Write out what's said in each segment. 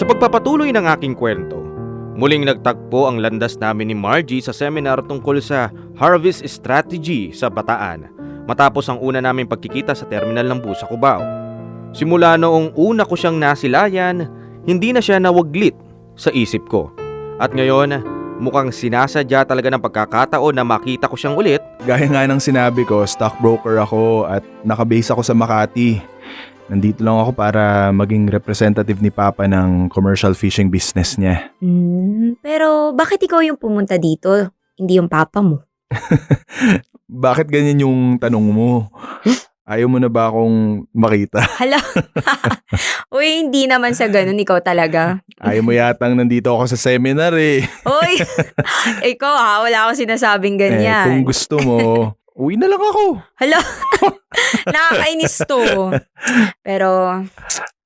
Sa pagpapatuloy ng aking kwento, muling nagtagpo ang landas namin ni Margie sa seminar tungkol sa harvest strategy sa Bataan matapos ang una naming pagkikita sa terminal ng bus sa Cubao. Simula noong una ko siyang nasilayan, hindi na siya nawaglit sa isip ko. At ngayon, mukhang sinasadya talaga ng pagkakataon na makita ko siyang ulit. Gaya nga ng sinabi ko, stockbroker ako at nakabase ako sa Makati. Nandito lang ako para maging representative ni Papa ng commercial fishing business niya. Pero bakit ikaw yung pumunta dito, hindi yung papa mo? Bakit ganyan yung tanong mo? Ayaw mo na ba akong makita? Hala? Uy, hindi naman sa ganun, ikaw talaga. Ayaw mo yatang nandito ako sa seminar eh. Uy, ikaw wala akong sinasabing ganyan. Kung gusto mo, uwi na lang ako. Hala? Nakakainis to. Pero,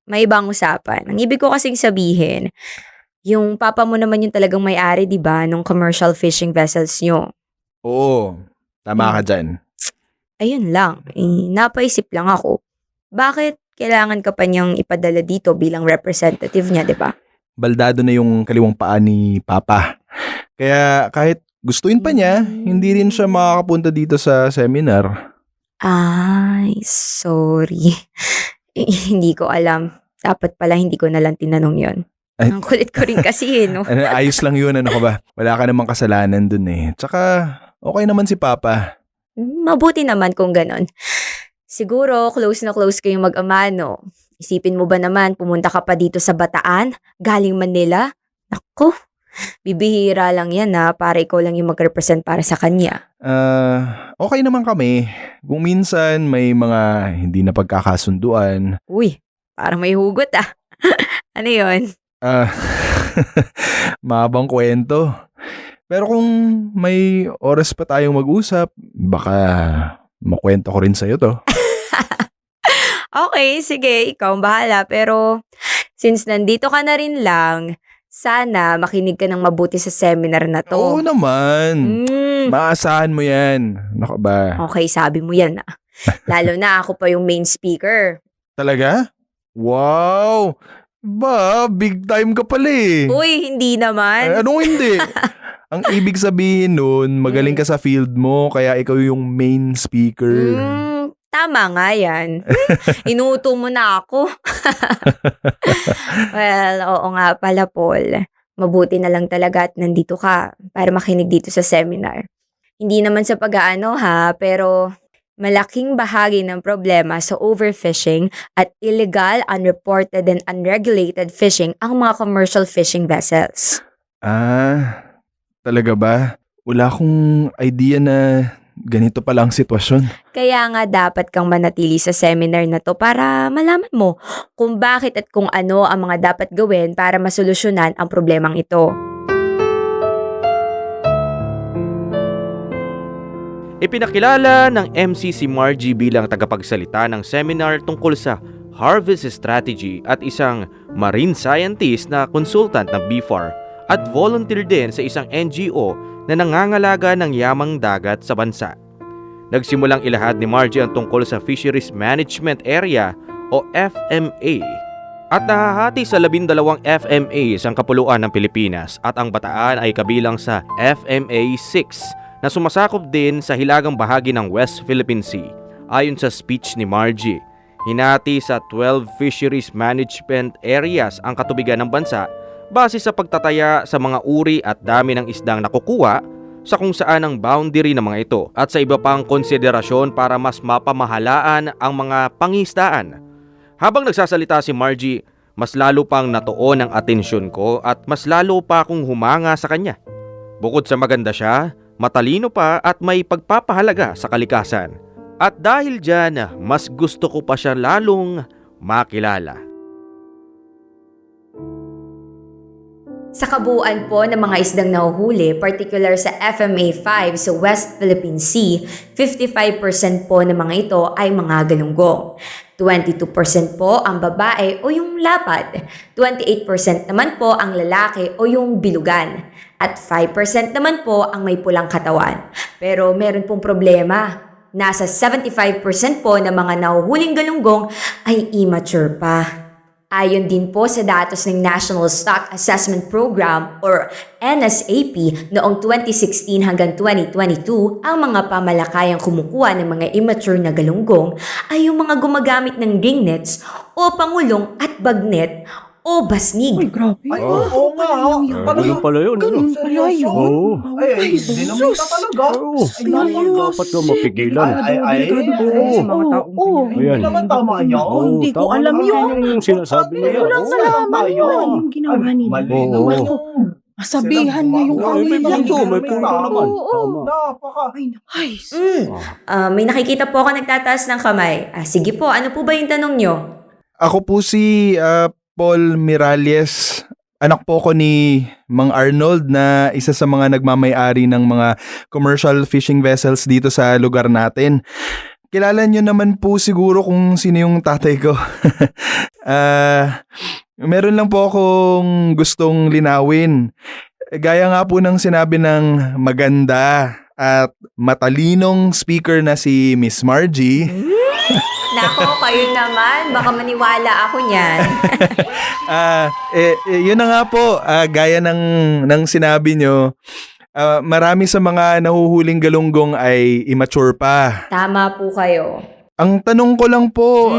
may ibang usapan. Ang ibig ko kasing sabihin, yung papa mo naman yung talagang may-ari, di ba, nung commercial fishing vessels nyo. Oo, tama ka dyan. Ayun lang, napaisip lang ako. Bakit kailangan ka pa niyang ipadala dito bilang representative niya, di ba? Baldado na yung kaliwang paa ni Papa. Kaya kahit gustuin pa niya, hindi rin siya makakapunta dito sa seminar. Ay, sorry. Hindi ko alam. Dapat pala hindi ko nalang tinanong yon. Ay. Ang kulit ko rin kasi no? Ayos lang yun, ano ka ba? Wala ka namang kasalanan dun eh. Tsaka, okay naman si Papa. Mabuti naman kung ganon. Siguro, close na close kayong mag-ama, no? Isipin mo ba naman, pumunta ka pa dito sa Bataan, galing Manila? Naku, bibihira lang yan para ikaw lang yung mag-represent para sa kanya. Okay naman kami. Kung minsan may mga hindi na pagkakasunduan. Uy, parang may hugot Ano yon? Mahabang kwento. Pero kung may oras pa tayong mag-usap, baka makwento ko rin sa'yo to. Okay, sige, ikaw ang bahala. Pero since nandito ka na rin lang, sana makinig ka ng mabuti sa seminar na to. Oo naman. Mm. Maasahan mo yan. Naka ba? Okay, sabi mo yan Lalo na ako pa yung main speaker. Talaga? Wow! Ba, big time ka pala eh. Uy, hindi naman. Ay, anong hindi? Ang ibig sabihin nun, magaling ka sa field mo, kaya ikaw yung main speaker. Tama nga yan. Inuto mo na ako. Well, oo nga pala, Paul. Mabuti na lang talaga at nandito ka para makinig dito sa seminar. Hindi naman sa pag-aano pero malaking bahagi ng problema sa overfishing at illegal, unreported, and unregulated fishing ang mga commercial fishing vessels. Talaga ba? Wala akong idea na ganito pala ang sitwasyon. Kaya nga dapat kang manatili sa seminar na to para malaman mo kung bakit at kung ano ang mga dapat gawin para masolusyonan ang problemang ito. Ipinakilala ng MC si Margie bilang tagapagsalita ng seminar tungkol sa harvest strategy at isang marine scientist na consultant ng BFAR at volunteer din sa isang NGO na nangangalaga ng yamang dagat sa bansa. Nagsimulang ilahad ni Margie ang tungkol sa Fisheries Management Area o FMA at nahahati sa 12 FMAs ang kapuluan ng Pilipinas at ang Bataan ay kabilang sa FMA 6 na sumasakop din sa hilagang bahagi ng West Philippine Sea. Ayon sa speech ni Margie, hinati sa 12 Fisheries Management Areas ang katubigan ng bansa base sa pagtataya sa mga uri at dami ng isdang nakukuha sa kung saan ang boundary ng mga ito at sa iba pang konsiderasyon para mas mapamahalaan ang mga pangisdaan. Habang nagsasalita si Margie, mas lalo pang natuon ang atensyon ko at mas lalo pa akong humanga sa kanya. Bukod sa maganda siya, matalino pa at may pagpapahalaga sa kalikasan. At dahil dyan, mas gusto ko pa siya lalong makilala. Sa kabuuan po ng mga isdang nahuhuli, particular sa FMA 5 sa West Philippine Sea, 55% po ng mga ito ay mga galunggong. 22% po ang babae o yung lapad. 28% naman po ang lalaki o yung bilugan. At 5% naman po ang may pulang katawan. Pero meron pong problema. Nasa 75% po ng mga nahuhuling galunggong ay immature pa. Ayon din po sa datos ng National Stock Assessment Program or NSAP noong 2016 hanggang 2022, ang mga pamalakayang kumukuha ng mga immature na galunggong ay yung mga gumagamit ng ringnets o pangulong at bagnet o basnig. Ay, grabe. Ay, oo nga. Ganun pala yun. Ganun pala yun. Oo. Ay, hindi naman ka talaga. Oo. Ay, naman. Dapat ka mapigilan. Oo. Sa mga taong Oo, Ayan. hindi naman tama yan. Oo, hindi ko tama alam naman yun. yung sinasabi Hindi nila. ko lang Oo. nalaman yun, yung ginawa nila. Mali Oo. naman Oo. yung... Masabihan niya yung Ay, away may lang. punto, may punto naman. Oo. Tama. Napaka... Ay, May nakikita po ako nagtataas ng kamay. Sige po, ano po ba yung tanong nyo? Ako po si Paul Miralles. Anak po ko ni Mang Arnold na isa sa mga nagmamay-ari ng mga commercial fishing vessels dito sa lugar natin. Kilala nyo naman po siguro kung sino yung tatay ko. Meron lang po akong gustong linawin. Gaya nga po ng sinabi ng maganda at matalinong speaker na si Miss Margie. Nako, kayo naman. Baka maniwala ako niyan. Yun na nga po, gaya ng sinabi nyo, marami sa mga nahuhuling galunggong ay immature pa. Tama po kayo. Ang tanong ko lang po,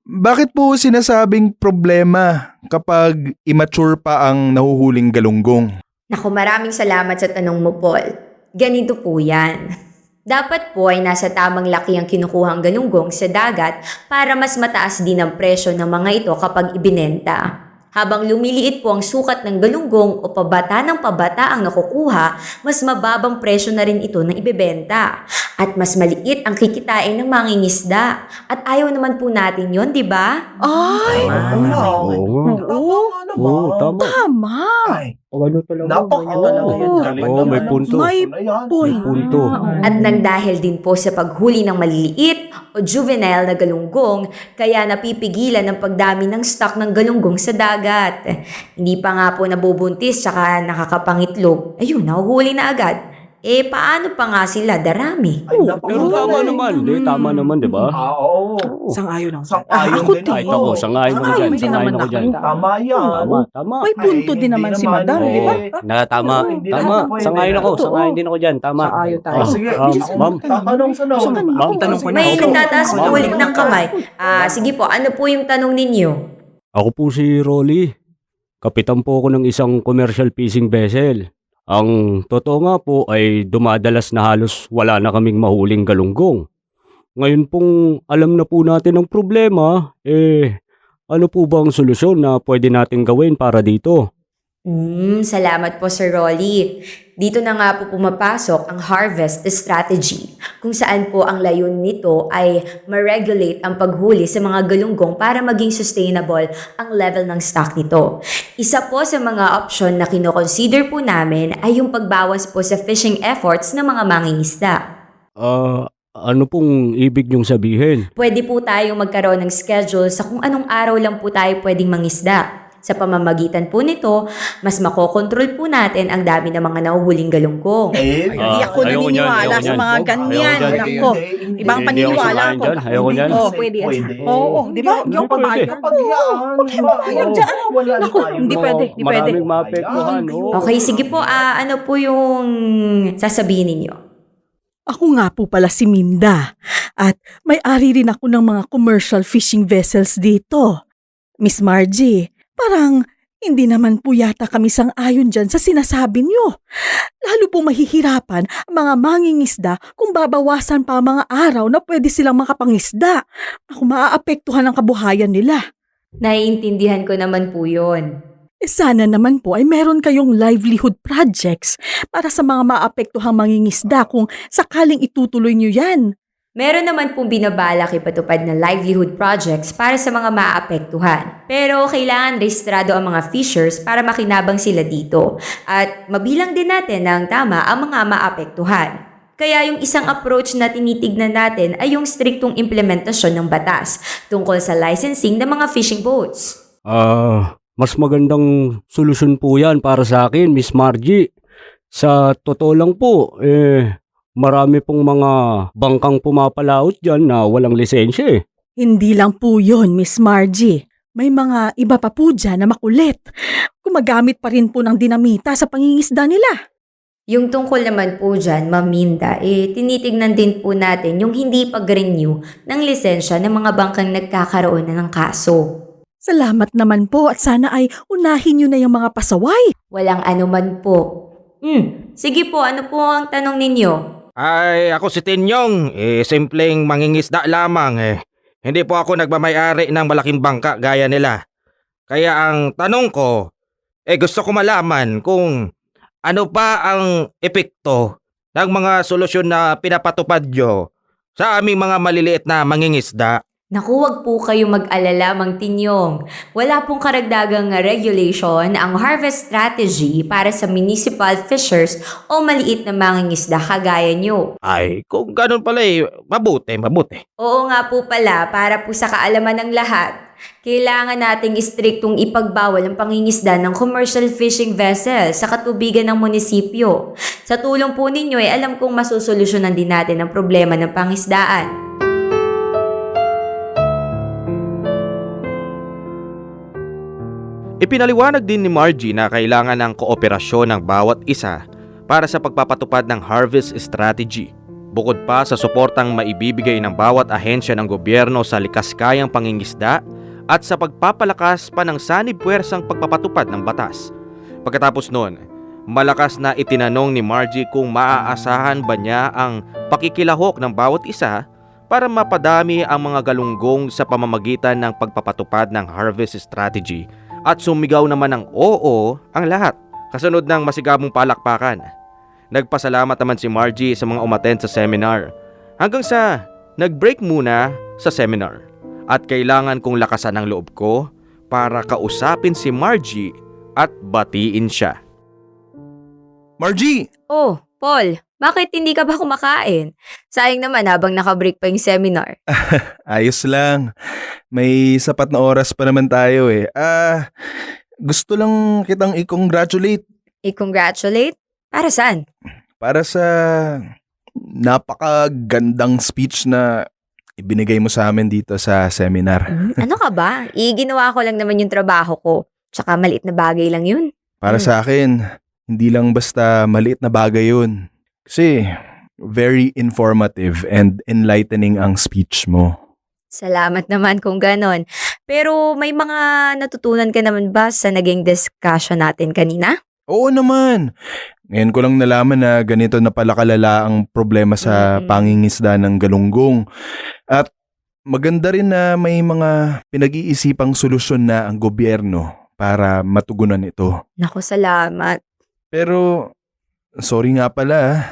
bakit po sinasabing problema kapag immature pa ang nahuhuling galunggong? Naku, maraming salamat sa tanong mo, Paul. Ganito po yan. Dapat po ay nasa tamang laki ang kinukuhang galunggong sa dagat para mas mataas din ang presyo ng mga ito kapag ibinenta. Habang lumiliit po ang sukat ng galunggong o pabata ng pabata ang nakukuha, mas mababang presyo na rin ito na ibebenta. At mas maliit ang kikitain ng mangingisda. At ayaw naman po natin yon, di ba? ay, Oo nga. Oo nga. Tama nga naman. Oo, tama. tama. Ay, Ano talaga? napaka... Oo, may punto. May point. Punto. At nang dahil din po sa paghuli ng maliliit o juvenile na galunggong, kaya napipigilan ang pagdami ng stock ng galunggong sa dagat. Hindi pa nga po nabubuntis tsaka nakakapangitlog. Ayun, nahuhuli na agad. Paano pa nga sila darami? Pero tama naman. Tama naman, di ba? Oo. Sang-ayon ako. Sang-ayon Ako din din. Kahit ako, sangayon ako dyan. Sang-ayon din Sangayon naman ako ako. dyan. Tama yan. Tama. May punto Ay, din naman hindi si Madam, naman, di ba? Tama. Hindi Tama. naman pwede. Sangayon ako. Totoo. Sangayon din ako dyan. Tama. Sang-ayon tayo. Ah, Sige, ma'am. tatanong sa Sa kanina. Ma'am, tanong ko na. May Ako. nagtataas po Ma'am. ulit ng kamay. Sige po, ano po yung tanong ninyo? Ako po si Rolly. Kapitan po ako ng isang commercial fishing vessel. Ang totoo nga po ay dumadalas na halos wala na kaming mahuling galunggong. Ngayon pong alam na po natin ang problema, ano po ba ang solusyon na pwede natin gawin para dito? Salamat po Sir Rolly. Dito na nga po pumapasok ang harvest strategy, kung saan po ang layunin nito ay ma-regulate ang paghuli sa mga galunggong para maging sustainable ang level ng stock nito. Isa po sa mga option na kinoconsider po namin ay yung pagbawas po sa fishing efforts ng mga mangingisda. Ano pong ibig niyong sabihin? Pwede po tayong magkaroon ng schedule sa kung anong araw lang po tayo pwedeng mangisda. Sa pamamagitan po nito, mas makokontrol po natin ang dami ng mga nahuhuling galunggong. Hindi ako ayoko niyan, naniniwala ayoko sa niyan. mga ganyan. Ayoko niyan. Nako. Ibang Hindi ako paniniwala sangayon ko. dyan. Ayoko niyan. Oo, pwede yan. Oo, di ba? Yung pwede. kapag yan. Ayaw dyan. Naku, hindi pwede. Hindi pwede. Maraming maapektuhan. Oo. Okay, sige po. Ano po yung sasabihin ninyo? Ako nga po pala si Minda at may-ari rin ako ng mga commercial fishing vessels dito. Miss Margie, parang hindi naman po yata kami sang-ayon dyan sa sinasabi nyo. Lalo po mahihirapan ang mga mangingisda kung babawasan pa ang mga araw na pwede silang makapangisda. Ako maaapektuhan ang kabuhayan nila. Naiintindihan ko naman po yun. Sana naman po ay meron kayong livelihood projects para sa mga maapektuhang mangingisda kung sakaling itutuloy nyo yan. Meron naman pong binabalak ipatupad na livelihood projects para sa mga maapektuhan. Pero kailangan rehistrado ang mga fishers para makinabang sila dito. At mabilang din natin ng tama ang mga maapektuhan. Kaya yung isang approach na tinitignan natin ay yung striktong implementasyon ng batas tungkol sa licensing ng mga fishing boats. Mas magandang solusyon po yan para sa akin, Miss Margie. Sa totoo lang po, marami pong mga bangkang pumapalaot dyan na walang lisensya eh. Hindi lang po yun, Miss Margie. may mga iba pa po dyan na makulit. Gumagamit pa rin po ng dinamita sa pangingisda nila. Yung tungkol naman po dyan, Ma'am Minda, tinitignan din po natin yung hindi pag-renew ng lisensya ng mga bangkang nagkakaroon na ng kaso. Salamat naman po at sana ay unahin nyo na yung mga pasaway. Walang anuman po. Sige po, ano po ang tanong ninyo? Ay, ako si Tinyong. Simpleng mangingisda lamang. Hindi po ako nagmamayari ng malaking bangka gaya nila. Kaya ang tanong ko, gusto ko malaman kung ano pa ang epekto ng mga solusyon na pinapatupad nyo sa aming mga maliliit na mangingisda. Naku, wag po kayo mag-alala, Mang Tinyong. Wala pong karagdagang regulation ang harvest strategy para sa municipal fishers o maliit na mangingisda kagaya nyo. Ay, kung ganun pala mabuti. Oo nga po pala, para po sa kaalaman ng lahat, kailangan nating istriktong ipagbawal ang pangingisda ng commercial fishing vessel sa katubigan ng munisipyo. Sa tulong po ninyo alam kong masusolusyonan din natin ang problema ng pangisdaan. Ipinaliwanag din ni Margie na kailangan ng kooperasyon ng bawat isa para sa pagpapatupad ng harvest strategy. Bukod pa sa suportang maibibigay ng bawat ahensya ng gobyerno sa likaskayang pangingisda at sa pagpapalakas pa ng sanib-puwersang pagpapatupad ng batas. Pagkatapos nun, malakas na itinanong ni Margie kung maaasahan ba niya ang pakikilahok ng bawat isa para mapadami ang mga galunggong sa pamamagitan ng pagpapatupad ng harvest strategy. At sumigaw naman ng oo ang lahat, kasunod ng masigabong palakpakan. Nagpasalamat naman si Margie sa mga umattend sa seminar, hanggang sa nag-break muna sa seminar. At kailangan kong lakasan ang loob ko para kausapin si Margie at batiin siya. Margie! Oh, Paul, bakit hindi ka ba kumakain? Sayang naman habang nakabreak pa yung seminar. Ayos lang. May sapat na oras pa naman tayo gusto lang kitang i-congratulate I-congratulate? Para saan? para sa napakagandang speech na ibinigay mo sa amin dito sa seminar. Ano ka ba? Ginawa ko lang naman yung trabaho ko. Tsaka maliit na bagay lang yun. Para sa akin, hindi lang basta maliit na bagay yun. Kasi very informative and enlightening ang speech mo. Salamat naman kung ganon. Pero may mga natutunan ka naman ba sa naging discussion natin kanina? Oo naman. Ngayon ko lang nalaman na ganito na pala kalala ang problema sa pangingisda ng galunggong. At maganda rin na may mga pinag-iisipang solusyon na ang gobyerno para matugunan ito. Naku, salamat. Pero, sorry nga pala.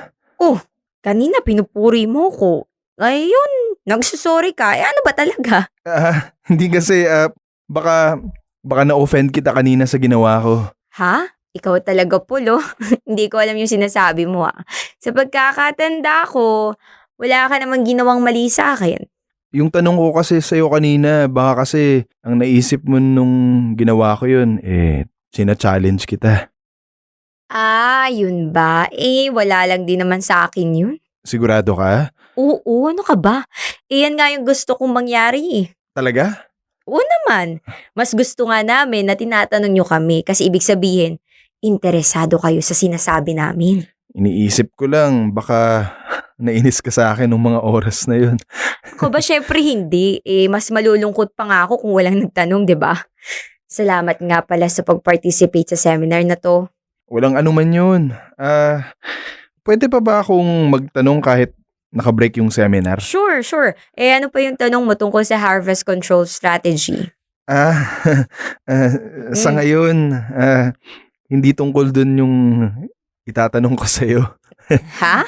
Kanina pinupuri mo ko. Ayun, nagsusorry ka. Ano ba talaga? Hindi kasi, baka na-offend kita kanina sa ginawa ko. Ha? Ikaw talaga, Pulo. Hindi ko alam yung sinasabi mo Sa pagkakatanda ko, wala ka namang ginawang mali sa akin. Yung tanong ko kasi sa'yo kanina, baka kasi ang naisip mo nung ginawa ko yun, sina-challenge kita. Yun ba? Wala lang din naman sa akin yun. Sigurado ka? Oo, ano ka ba? Yan nga yung gusto kong mangyari Talaga? Oo naman. Mas gusto nga namin na tinatanong nyo kami kasi ibig sabihin, interesado kayo sa sinasabi namin. Iniisip ko lang, baka nainis ka sa akin nung mga oras na yun. Ko ba syempre hindi. Mas malulungkot pa nga ako kung walang nagtanong, di ba? Salamat nga pala sa pag-participate sa seminar na to. Walang anuman yun. Pwede pa ba akong magtanong kahit nakabreak yung seminar? Sure. Ano pa yung tanong mo tungkol sa harvest control strategy? Sa ngayon, hindi tungkol dun yung itatanong ko sa'yo. Ha?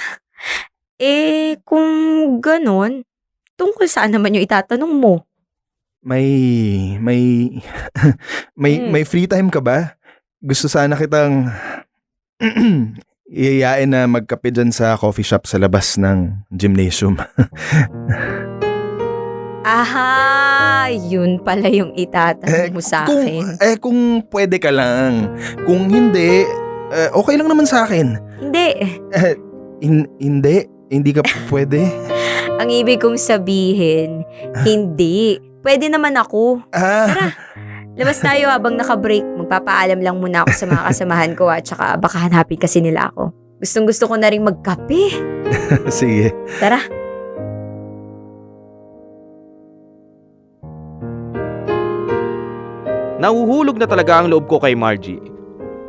Kung ganon, tungkol saan naman yung itatanong mo? May free time ka ba? Gusto sana kitang iyayain na magkape dyan sa coffee shop sa labas ng gymnasium. Yun pala yung itatanong mo sa akin. Kung pwede ka lang. Kung hindi, okay lang naman sa akin. Hindi. Hindi ka pwede. Ang ibig kong sabihin, hindi. Pwede naman ako. Tara. Labas tayo habang naka-break. Magpapaalam lang muna ako sa mga kasamahan ko at saka baka hanapin kasi nila ako. Gustong-gusto ko na rin magkape. Sige. Tara. Nahuhulog na talaga ang loob ko kay Margie.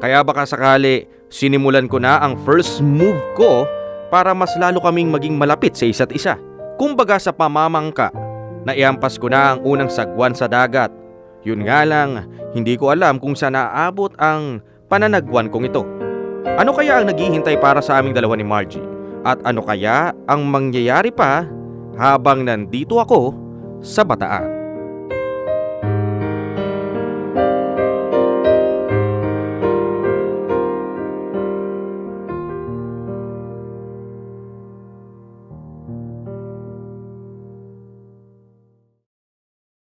Kaya baka sakali sinimulan ko na ang first move ko para mas lalo kaming maging malapit sa isa't isa. Kumbaga sa pamamangka, naiampas ko na ang unang sagwan sa dagat. Yun nga lang, hindi ko alam kung saan naaabot ang pananagwan kong ito. Ano kaya ang naghihintay para sa aming dalawa ni Margie? At ano kaya ang mangyayari pa habang nandito ako sa Bataan?